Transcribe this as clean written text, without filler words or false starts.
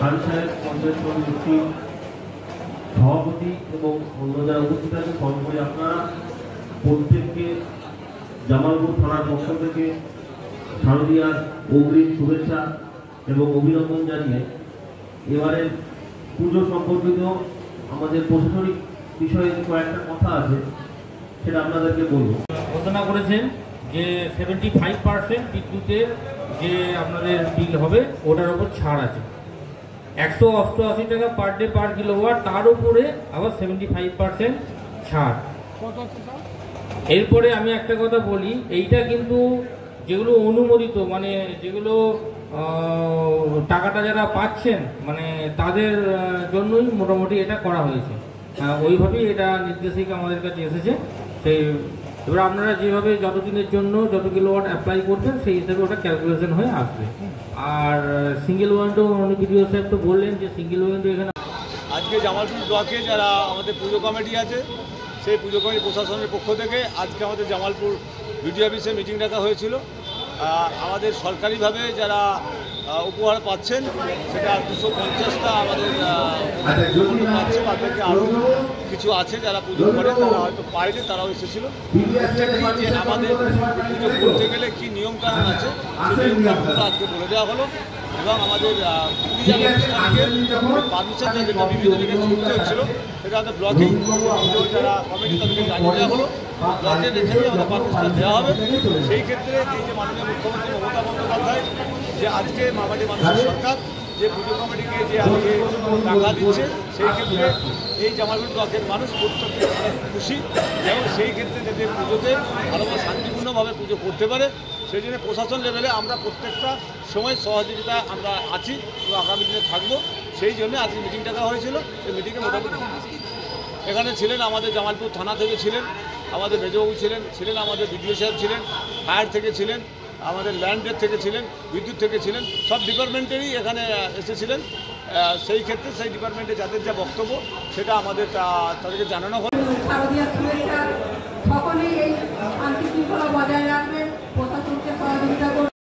হারি সাহেব পঞ্চায়েত সমিতির সভাপতি এবং অন্য যারা উপস্থিত আছেন, সর্বোপরি আপনারা প্রত্যেককে জামালপুর থানার পক্ষ থেকে শারদীয়ার অগ্রিম শুভেচ্ছা এবং অভিনন্দন জানিয়ে এবারে পুজো সম্পর্কিত আমাদের প্রশাসনিক বিষয়ে কয়েকটা কথা আছে, সেটা আপনাদেরকে বলব। ঘোষণা করেছেন যে 75% বিদ্যুতের যে আপনাদের বিল হবে ওটার উপর ছাড় আছে, 188 টাকা পার ডে পার কিলোওয়াট, তার উপরে আবার 75% ছাড়। এরপরে আমি একটা কথা বলি, এইটা কিন্তু যেগুলো অনুমোদিত মানে যেগুলো টাকাটা যারা পাচ্ছেন মানে তাদের জন্যই মোটামুটি এটা করা হয়েছে, ওইভাবেই এটা নির্দেশিকা আমাদের কাছে এসেছে। সেই এবার আপনারা যেভাবে যতদিনের জন্য যত কিলোওয়াট অ্যাপ্লাই করবেন সেই হিসাবে ওটা ক্যালকুলেশন হয়ে আসবে। আর সিঙ্গেল উইন্ডো ভিডিও সাহেব তো বললেন যে সিঙ্গেল উইন্ডো এখানে আজকে জামালপুর ব্লকে যারা আমাদের পুজো কমিটি আছে সেই পুজো কমিটি প্রশাসনের পক্ষ থেকে আজকে আমাদের জামালপুর বিডিও অফিসে মিটিং ডাকা হয়েছিল। আমাদের সরকারিভাবে যারা উপহার পাচ্ছেন সেটা 250টা আমাদের পাচ্ছে, তাদেরকে আরও কিছু আছে যারা পুজো করে তারা হয়তো পায়নি, তারাও এসেছিল। প্রত্যেকটি যে আমাদের পুজো করতে গেলে কী নিয়মকানুন আছে সেই নিয়মকানুনগুলো আজকে বলে দেওয়া হলো এবং আমাদের পারমিশন যেটা বিভিন্ন জায়গায় ছুটতে হচ্ছিল সেটা আমাদের ব্লকেই যারা কমিটি তাদেরকে জানিয়ে দেওয়া হলো, ব্লকের এখানে আমাদের পারমিশন দেওয়া হবে। সেই ক্ষেত্রে এই যে মাননীয় মুখ্যমন্ত্রী মমতা বন্দ্যোপাধ্যায় যে আজকে মামাটি মানুষের সরকার যে পুজো কমিটিকে যে আজকে টাকা দিচ্ছে, সেই ক্ষেত্রে এই জামালপুর ব্লকের মানুষ প্রত্যেকে খুশি এবং সেই ক্ষেত্রে যাতে পুজোতে ভালোভাবে শান্তিপূর্ণভাবে পুজো করতে পারে সেই জন্য প্রশাসন লেভেলে আমরা প্রত্যেকটা সময় সহযোগিতা আমরা আছি এবং আগামী দিনে থাকবো। সেই জন্য আজকে মিটিং ডাকা হয়েছিল। সেই মিটিংয়ে মোটামুটি এখানে ছিলেন আমাদের জামালপুর থানা থেকে ছিলেন, আমাদের মেজবাবু ছিলেন আমাদের বিডিও সাহেব ছিলেন, ফায়ার থেকে ছিলেন, আমাদের ল্যান্ডের থেকে ছিলেন, বিদ্যুৎ থেকে ছিলেন, সব ডিপার্টমেন্টেরই এখানে এসেছিলেন। সেই ক্ষেত্রে সেই ডিপার্টমেন্টে যাদের যা বক্তব্য সেটা আমাদের তাদেরকে জানানো হয়। সকলেই এই শান্তি শৃঙ্খলা বজায় রাখবেন, প্রশাসনকে সহযোগিতা করবেন।